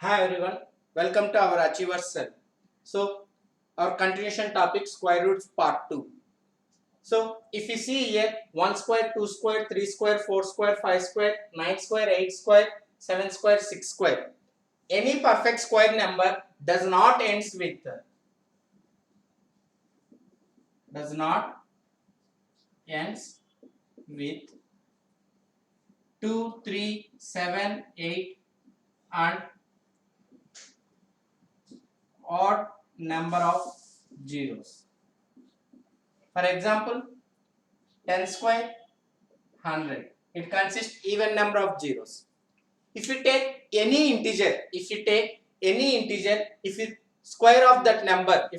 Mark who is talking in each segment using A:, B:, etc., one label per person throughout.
A: Hi everyone, welcome to our Achievers Cell. So, our continuation topic square roots part 2. So, if you see here 1 square, 2 square, 3 square, 4 square, 5 square, 9 square, 8 square, 7 square, 6 square. Any perfect square number does not ends with does not ends with 2, 3, 7, 8 and odd number of zeros. For example, 10 square 100. It consists even number of zeros. If you take any integer, if you square of that number,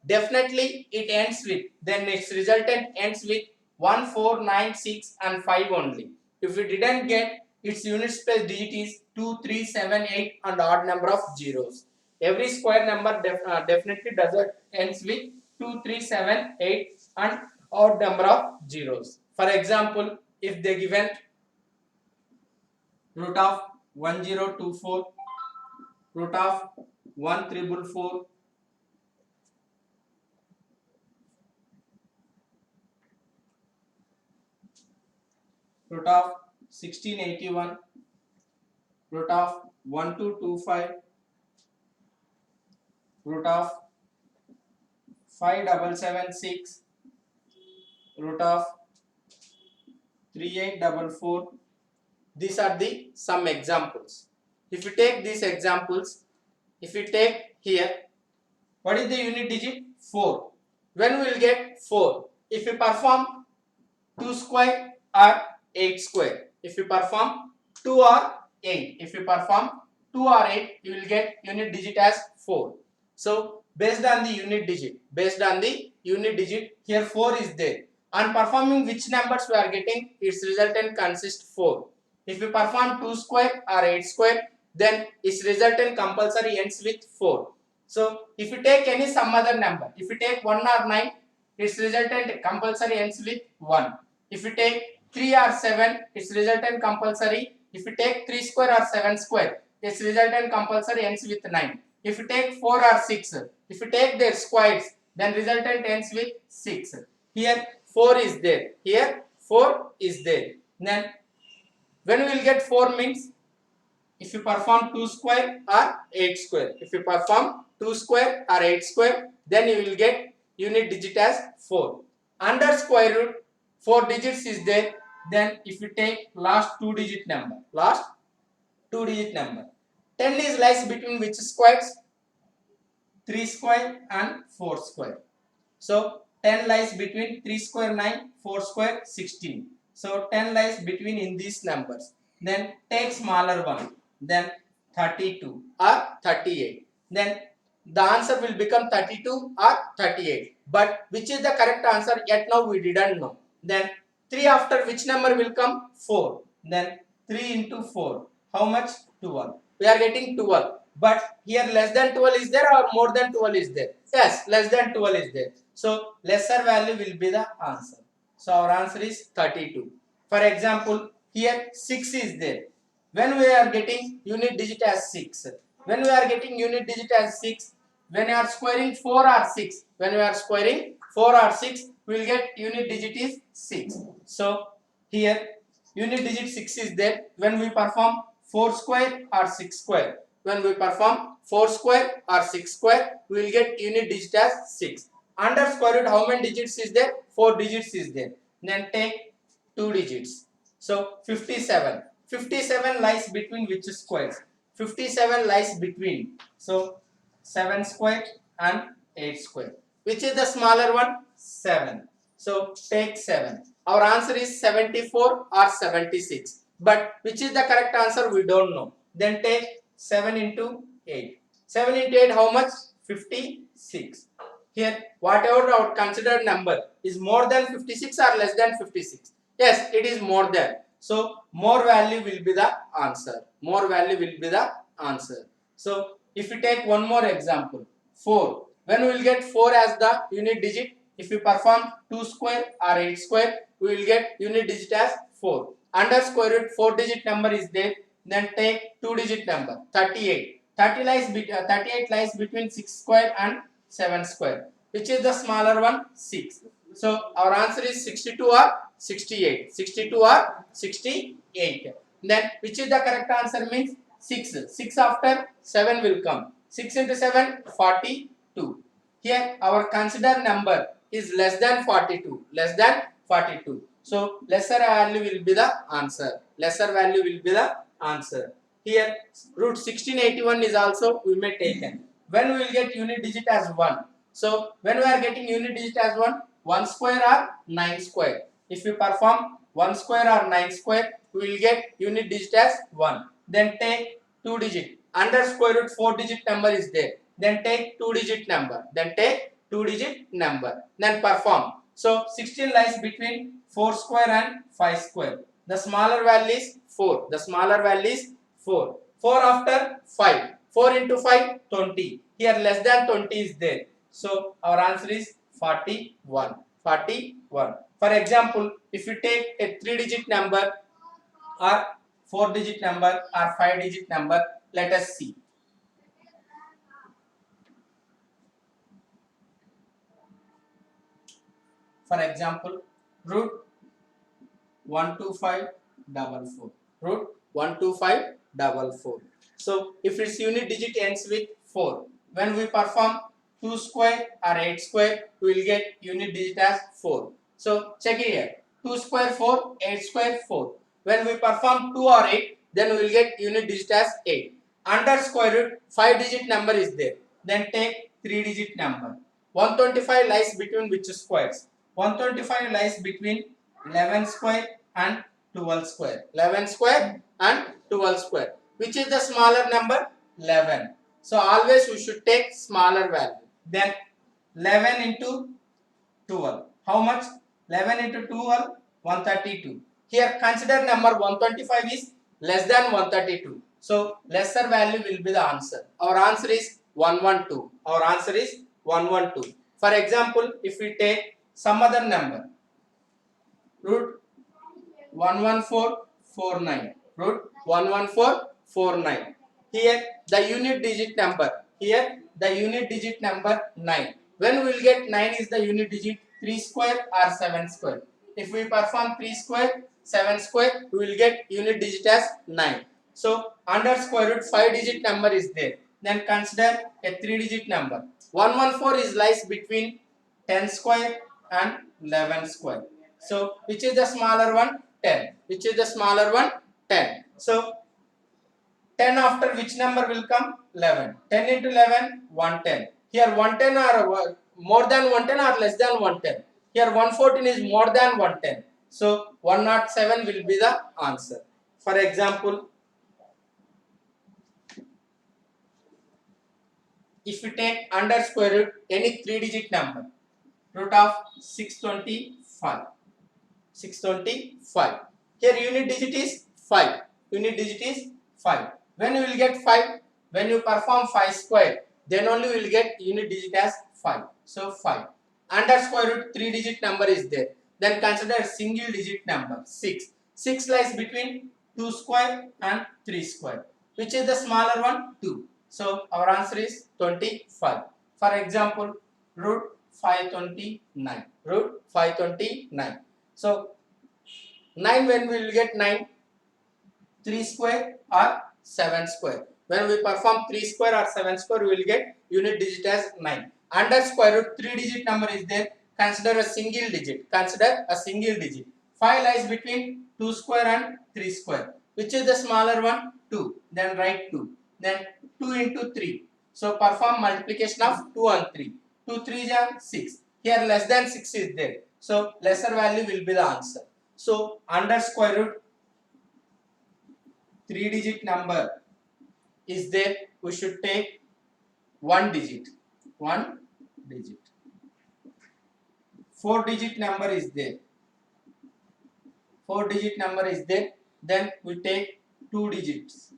A: definitely it ends with, then its resultant ends with 1, 4, 9, 6 and 5 only. If you didn't get, its unit place digit is 2, 3, 7, 8 and odd number of zeros. Every square number definitely doesn't ends with 2, 3, 7, 8 and odd number of zeros. For example, if they given root of 1024, root of 1444, root of 1681, root of 1225, root of 5776, root of 3844. These are the some examples. If you take these examples, if you take here, what is the unit digit? 4. When we will get 4? If you perform 2 square or 8 square. If you perform 2 or 8. If you perform 2 or 8, you will get unit digit as 4. So based on the unit digit, here 4 is there. On performing which numbers we are getting, its resultant consists 4. If you perform 2 square or 8 square, then its resultant compulsory ends with 4. So if you take any some other number, if you take 1 or 9, its resultant compulsory ends with 1. If you take 3 or 7, its resultant compulsory. If you take 3 square or 7 square, its resultant compulsory ends with 9. If you take 4 or 6, if you take their squares, then resultant ends with 6. Here 4 is there. Here 4 is there. Then when we will get 4 means, if you perform 2 square or 8 square. If you perform 2 square or 8 square, then you will get unit digit as 4. Under square root, 4 digits is there. Then if you take last 2 digit number, 10 is lies between which squares? 3 square and 4 square. So 10 lies between 3 square 9, 4 square 16. So 10 lies between in these numbers. Then take smaller one. Then 32 or 38. Then the answer will become 32 or 38. But which is the correct answer? Yet now we didn't know. Then 3 after which number will come? 4. Then 3 into 4. How much? 12. We are getting 12. But here less than 12 is there or more than 12 is there? Yes, less than 12 is there. So lesser value will be the answer. So our answer is 32. For example, here 6 is there. When we are getting unit digit as 6, when we are getting unit digit as 6, when you are squaring 4 or 6, when we are squaring 4 or 6, we will get unit digit is 6. So here unit digit 6 is there. When we perform 4 square or 6 square, when we perform 4 square or 6 square, we will get unit digit as 6. Under square root, how many digits is there? 4 digits is there. Then take 2 digits. So 57. 57 lies between which squares? 57 lies between. So 7 square and 8 square. Which is the smaller one? 7. So take 7. Our answer is 74 or 76. But which is the correct answer? We don't know. Then take 7 into 8. 7 into 8 how much? 56. Here whatever our considered number is more than 56 or less than 56. Yes, it is more than. So more value will be the answer. More value will be the answer. So if you take one more example, 4. When we will get 4 as the unit digit, if you perform 2 square or 8 square, we will get unit digit as 4. Under square root 4 digit number is there. Then take 2-digit number 38. 38 lies between 6 square and 7 square. Which is the smaller one? 6. So our answer is 62 or 68. 62 or 68. Then which is the correct answer means 6. 6 after 7 will come. 6 into 7 42. Here our considered number is less than 42. Less than 42. So lesser value will be the answer. Lesser value will be the answer. Here root 1681 is also we may taken. When we will get unit digit as 1. So when we are getting unit digit as 1 square or 9 square. If we perform 1 square or 9 square, we will get unit digit as 1. Then take 2 digit. Under square root 4 digit number is there. Then take 2 digit number. Then take 2 digit number. Then perform. So 16 lies between 4 square and 5 square. The smaller value is 4. The smaller value is 4. 4 after 5. 4 into 5, 20. Here less than 20 is there. So our answer is 41. 41. For example, if you take a 3-digit number or 4-digit number or 5-digit number, let us see. For example, root 12544. Root 12544. So if its unit digit ends with 4, when we perform 2 square or 8 square, we will get unit digit as 4. So check it here. 2 square 4, 8 square 4. When we perform 2 or 8, then we will get unit digit as 8. Under square root, 5-digit number is there. Then take 3-digit number. 125 lies between which squares? 125 lies between 11 square and 12 square. 11 square and 12 square. Which is the smaller number? 11. So always we should take smaller value. Then 11 into 12. How much? 11 into 12, 132. Here consider number 125 is less than 132. So lesser value will be the answer. Our answer is 112. Our answer is 112. For example, if we take some other number, root 11449. Root 11449. Here the unit digit number. Here the unit digit number 9. When we will get 9 is the unit digit 3 square or 7 square. If we perform 3 square, 7 square, we will get unit digit as 9. So under square root 5 digit number is there. Then consider a 3 digit number. 114 is lies between 10 square and 11 square. So which is the smaller one? 10. Which is the smaller one? 10. So 10 after which number will come? 11. 10 into 11, 110. Here 110 or more than 110 or less than 110. Here 114 is more than 110. So 107 will be the answer. For example, if we take under square root any 3-digit number, root of 625. 625. Here unit digit is 5. Unit digit is 5. When you will get 5? When you perform 5 square, then only we will get unit digit as 5. So 5. Under square root 3-digit number is there. Then consider single digit number 6. 6 lies between 2 square and 3 square. Which is the smaller one? 2. So our answer is 25. For example, root 529. Root 529. So 9 when we will get 9? 3 square or 7 square. When we perform 3 square or 7 square, we will get unit digit as 9. Under square root 3-digit number is there. Consider a single digit. Consider a single digit. 5 lies between 2 square and 3 square. Which is the smaller one? 2. Then write 2. Then 2 into 3. So perform multiplication of 2 and 3. 2 3 are 6. Here less than 6 is there. So lesser value will be the answer. So under square root 3-digit number is there, we should take 1 digit. 1 digit. 4-digit number is there. 4-digit number is there. Then we take 2 digits.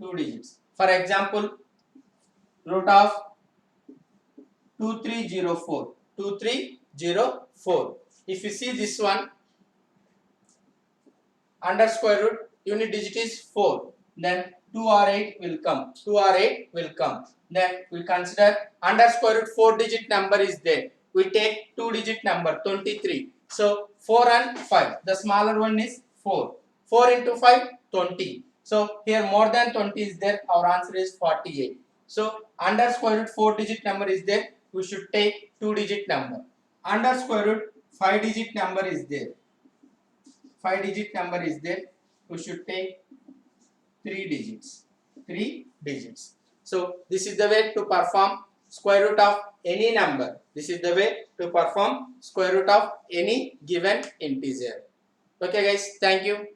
A: 2 digits. For example, root of 2304. 2304. If you see this one, under square root unit digit is 4. Then 2 or 8 will come. 2 or 8 will come. Then we consider under square root 4 digit number is there. We take 2 digit number 23. So 4 and 5. The smaller one is 4. 4 into 5 20. So here more than 20 is there. Our answer is 48. So under square root 4 digit number is there. We should take 2 digit number. Under square root 5 digit number is there. 5 digit number is there. We should take 3 digits. 3 digits. So this is the way to perform square root of any number. This is the way to perform square root of any given integer. Okay guys, thank you.